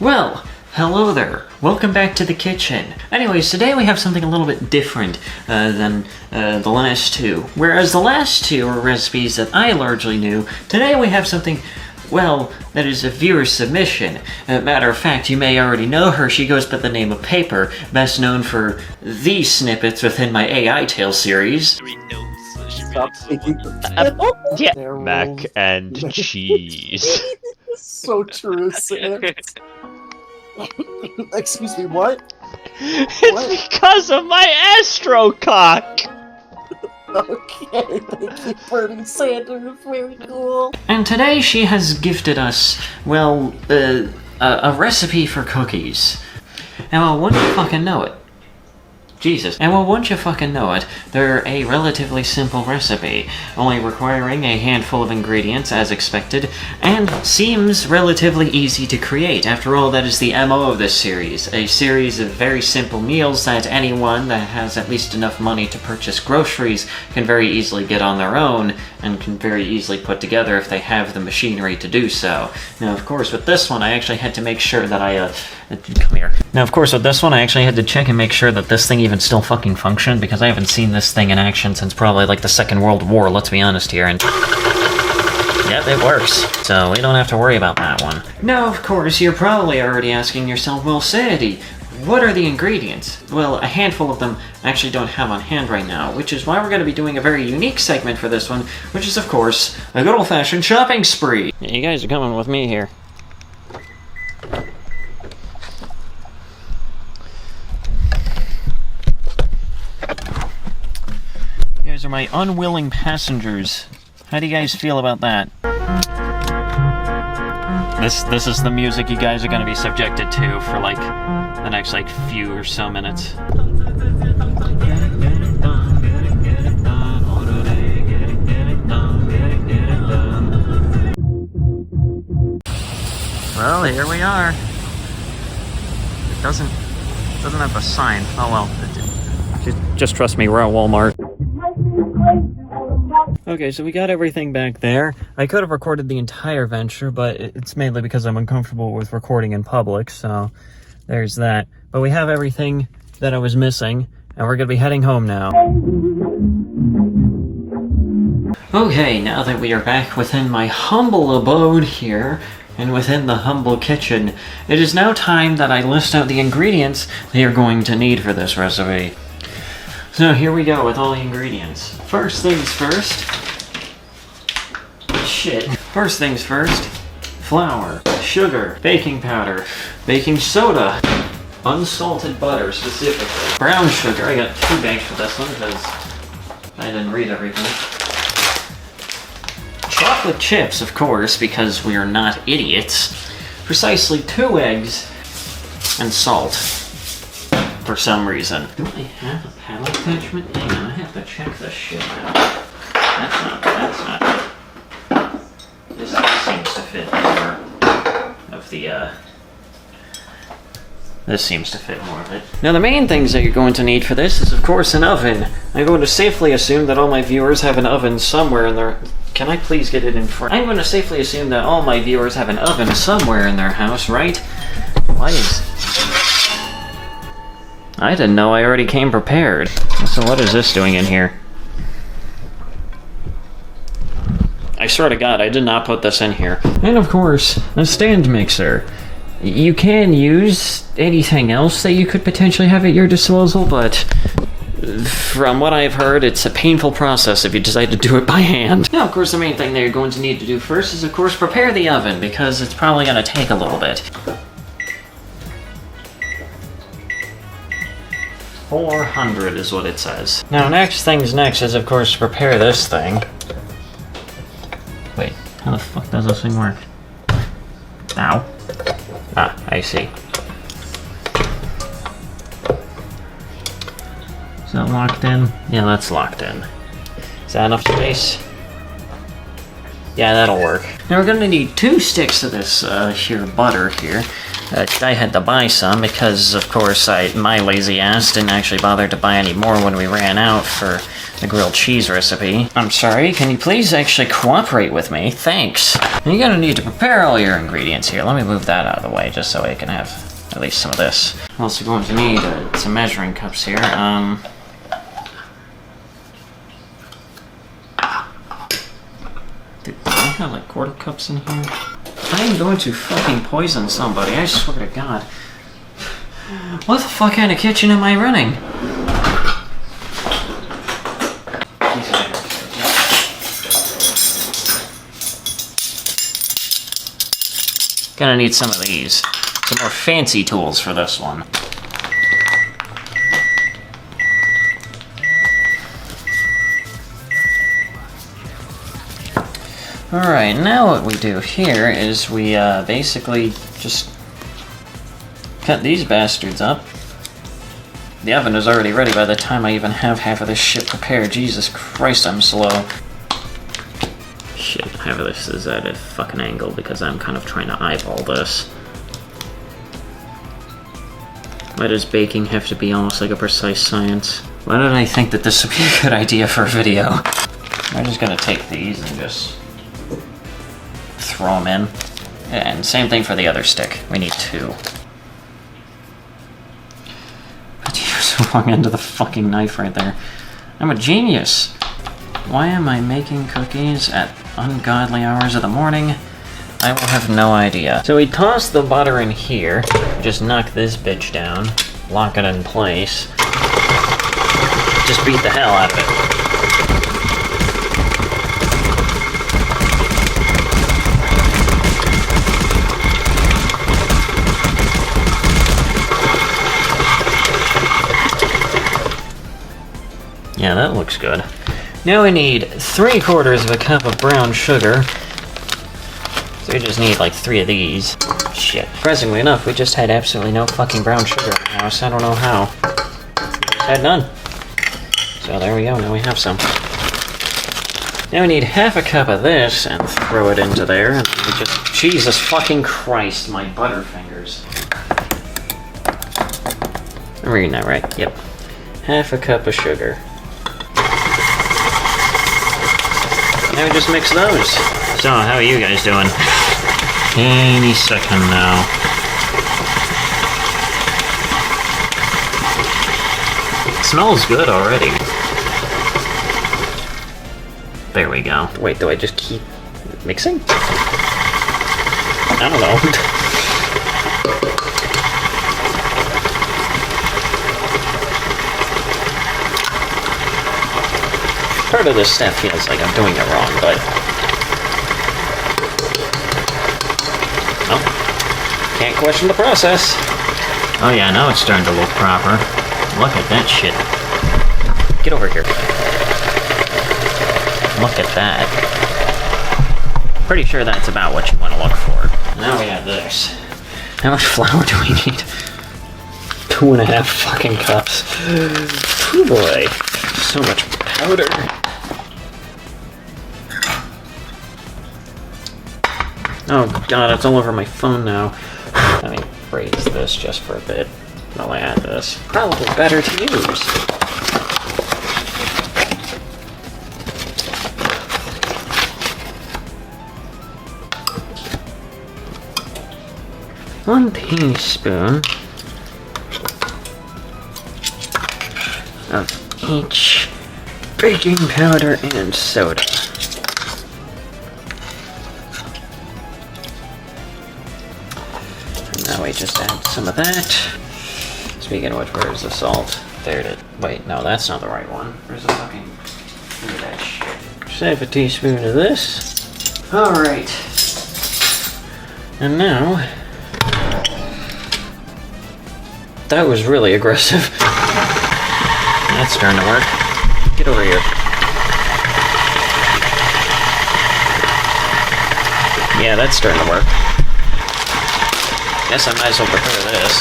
Well, hello there. Welcome back to the kitchen. Anyways, today we have something a little bit different than the last two. Whereas the last two are recipes that I largely knew, today we have something, well, that is a viewer submission. Matter of fact, you may already know her. She goes by the name of Paper, best known for the snippets within my AI Tale series. Yeah. Mac and cheese. So true, Sam. Excuse me, what? It's because of my astrocock! Okay, thank you, Bernie Sanders. Very cool. And today she has gifted us, well, a recipe for cookies. And well, wouldn't you fucking know it? Jesus. And well, wouldn't you fucking know it, they're a relatively simple recipe, only requiring a handful of ingredients as expected, and seems relatively easy to create. After all, that is the MO of this series, a series of very simple meals that anyone that has at least enough money to purchase groceries can very easily get on their own, and can very easily put together if they have the machinery to do so. Now, of course, with this one, I actually had to make sure that come here. Now, of course, with this one, I actually had to check and make sure that this thing even still fucking functioned, because I haven't seen this thing in action since probably, like, the Second World War, let's be honest here, and yep, it works. So we don't have to worry about that one. Now, of course, you're probably already asking yourself, well, Sanity, what are the ingredients? Well, a handful of them I actually don't have on hand right now, which is why we're going to be doing a very unique segment for this one, which is, of course, a good old-fashioned shopping spree. You guys are coming with me here. You guys are my unwilling passengers. How do you guys feel about that? This is the music you guys are going to be subjected to for like the next like few or so minutes. Well, here we are. It doesn't have a sign. Oh well. Just trust me, we're at Walmart. Okay, so we got everything back there. I could have recorded the entire venture, but it's mainly because I'm uncomfortable with recording in public, so there's that. But we have everything that I was missing, and we're gonna be heading home now. Okay, now that we are back within my humble abode here, and within the humble kitchen, it is now time that I list out the ingredients that you're going to need for this recipe. So here we go with all the ingredients. First things first. First things first. Flour, sugar, baking powder, baking soda, unsalted butter specifically, brown sugar. I got 2 bags for this one because I didn't read everything. Chocolate chips, of course, because we are not idiots. Precisely 2 eggs and salt. For some reason. Do I have a pallet attachment? Hang on, I have to check this shit out. That's not. This seems to fit more of the, This seems to fit more of it. Now the main things that you're going to need for this is, of course, an oven. I'm going to safely assume that all my viewers have an oven somewhere in their... Can I please get it in front? I'm going to safely assume that all my viewers have an oven somewhere in their house, right? Why is... I didn't know I already came prepared. So what is this doing in here? I swear to God, I did not put this in here. And of course, a stand mixer. You can use anything else that you could potentially have at your disposal, but from what I've heard, it's a painful process if you decide to do it by hand. Now, of course, the main thing that you're going to need to do first is, of course, prepare the oven, because it's probably going to take a little bit. 400 is what it says. Now, next things next is, of course, to prepare this thing. Wait, how the fuck does this thing work? Ow. Ah, I see. Is that locked in? Yeah, that's locked in. Is that enough space? Yeah, that'll work. Now we're gonna need 2 sticks of this here butter here. I had to buy some because, of course, my lazy ass didn't actually bother to buy any more when we ran out for the grilled cheese recipe. I'm sorry, can you please actually cooperate with me? Thanks. You're gonna need to prepare all your ingredients here. Let me move that out of the way just so I can have at least some of this. I'm also going to need some measuring cups here. Do I have like quarter cups in here? I am going to fucking poison somebody, I swear to God. What the fuck kind of kitchen am I running? Gonna need some of these. Some more fancy tools for this one. Alright, now what we do here is we basically just cut these bastards up. The oven is already ready by the time I even have half of this shit prepared. Jesus Christ, I'm slow. Shit, half of this is at a fucking angle because I'm kind of trying to eyeball this. Why does baking have to be almost like a precise science? Why did I think that this would be a good idea for a video? I'm just gonna take these and just throw them in. And same thing for the other stick. We need 2. But you swung into the fucking knife right there. I'm a genius! Why am I making cookies at ungodly hours of the morning? I will have no idea. So we toss the butter in here, just knock this bitch down, lock it in place, just beat the hell out of it. Yeah, that looks good. Now we need 3/4 of a cup of brown sugar. So we just need like 3 of these. Shit. Surprisingly enough, we just had absolutely no fucking brown sugar in the house. I don't know how. Just had none. So there we go, now we have some. Now we need 1/2 cup of this and throw it into there. And we just, Jesus fucking Christ, my butterfingers. I'm reading that right, yep. 1/2 cup of sugar. Now we just mix those. So, how are you guys doing? Any second now. It smells good already. There we go. Wait, do I just keep mixing? I don't know. Part of this step feels like I'm doing it wrong, but... oh, can't question the process. Oh yeah, now it's starting to look proper. Look at that shit. Get over here. Look at that. Pretty sure that's about what you want to look for. Now we have this. How much flour do we need? 2.5 fucking cups. Oh boy. So much powder. Oh god, it's all over my phone now. Let me raise this just for a bit while I add this. Probably better to use. One teaspoon of each baking powder and soda. Now we just add some of that. Speaking of which, where's the salt? There it is. Wait, no, that's not the right one. Where's the fucking... look at that shit. Just have a teaspoon of this. Alright. And now... that was really aggressive. That's starting to work. Get over here. Yeah, that's starting to work. Guess I might as well prepare this.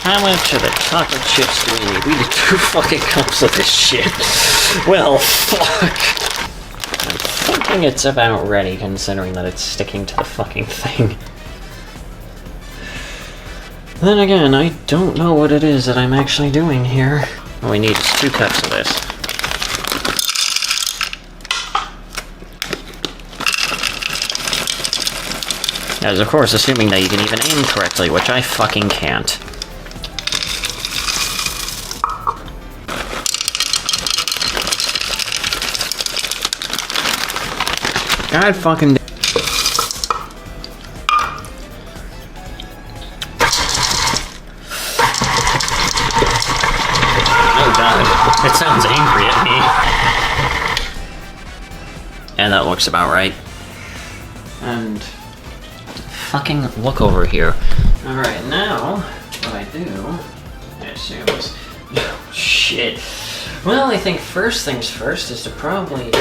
How much of the chocolate chips do we need? We need 2 fucking cups of this shit. Well, fuck. I'm thinking it's about ready, considering that it's sticking to the fucking thing. Then again, I don't know what it is that I'm actually doing here. All we need is 2 cups of this. That is, of course, assuming that you can even aim correctly, which I fucking can't. God fucking... Oh god, it sounds angry at me. And that looks about right. And... fucking look over here. Alright, now, what I do, I assume is... oh, shit. Well, I think first things first is to probably...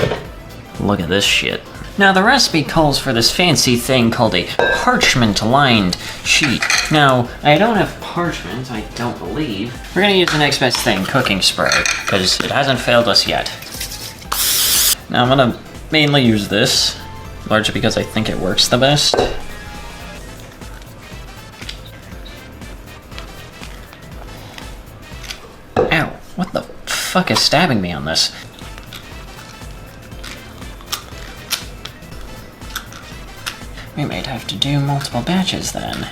look at this shit. Now, the recipe calls for this fancy thing called a parchment-lined sheet. Now, I don't have parchment, I don't believe. We're gonna use the next best thing, cooking spray, because it hasn't failed us yet. Now, I'm gonna mainly use this, largely because I think it works the best. Ow, what the fuck is stabbing me on this? We might have to do multiple batches then.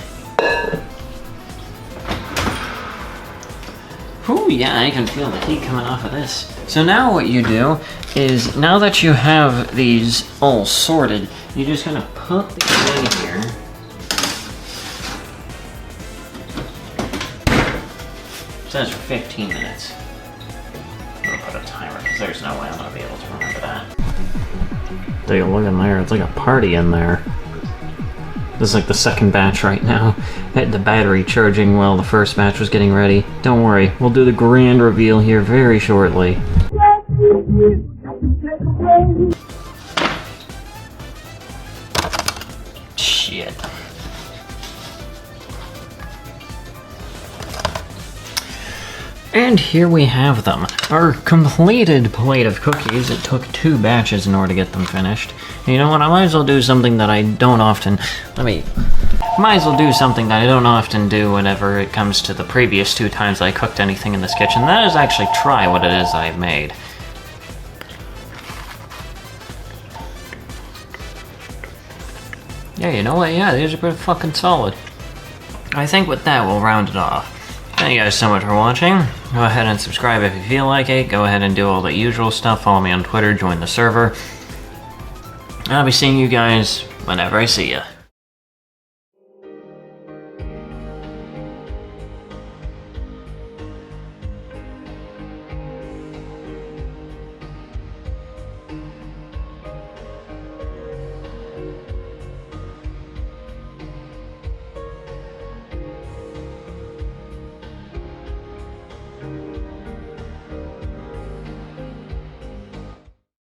Ooh, yeah, I can feel the heat coming off of this. So now what you do is, now that you have these all sorted, you're just gonna put these in here. It says for 15 minutes. I'm gonna put a timer, because there's no way I'm gonna be able to remember that. Take a look in there, it's like a party in there. This is like the second batch right now. I had the battery charging while the first batch was getting ready. Don't worry, we'll do the grand reveal here very shortly. Shit. And here we have them. Our completed plate of cookies. It took 2 batches in order to get them finished. And you know what, I might as well do something that I don't often... might as well do something that I don't often do whenever it comes to the previous 2 times I cooked anything in this kitchen. That is actually try what it is I've made. Yeah, you know what, yeah, these are pretty fucking solid. I think with that, we'll round it off. Thank you guys so much for watching. Go ahead and subscribe if you feel like it. Go ahead and do all the usual stuff. Follow me on Twitter, join the server. I'll be seeing you guys whenever I see ya.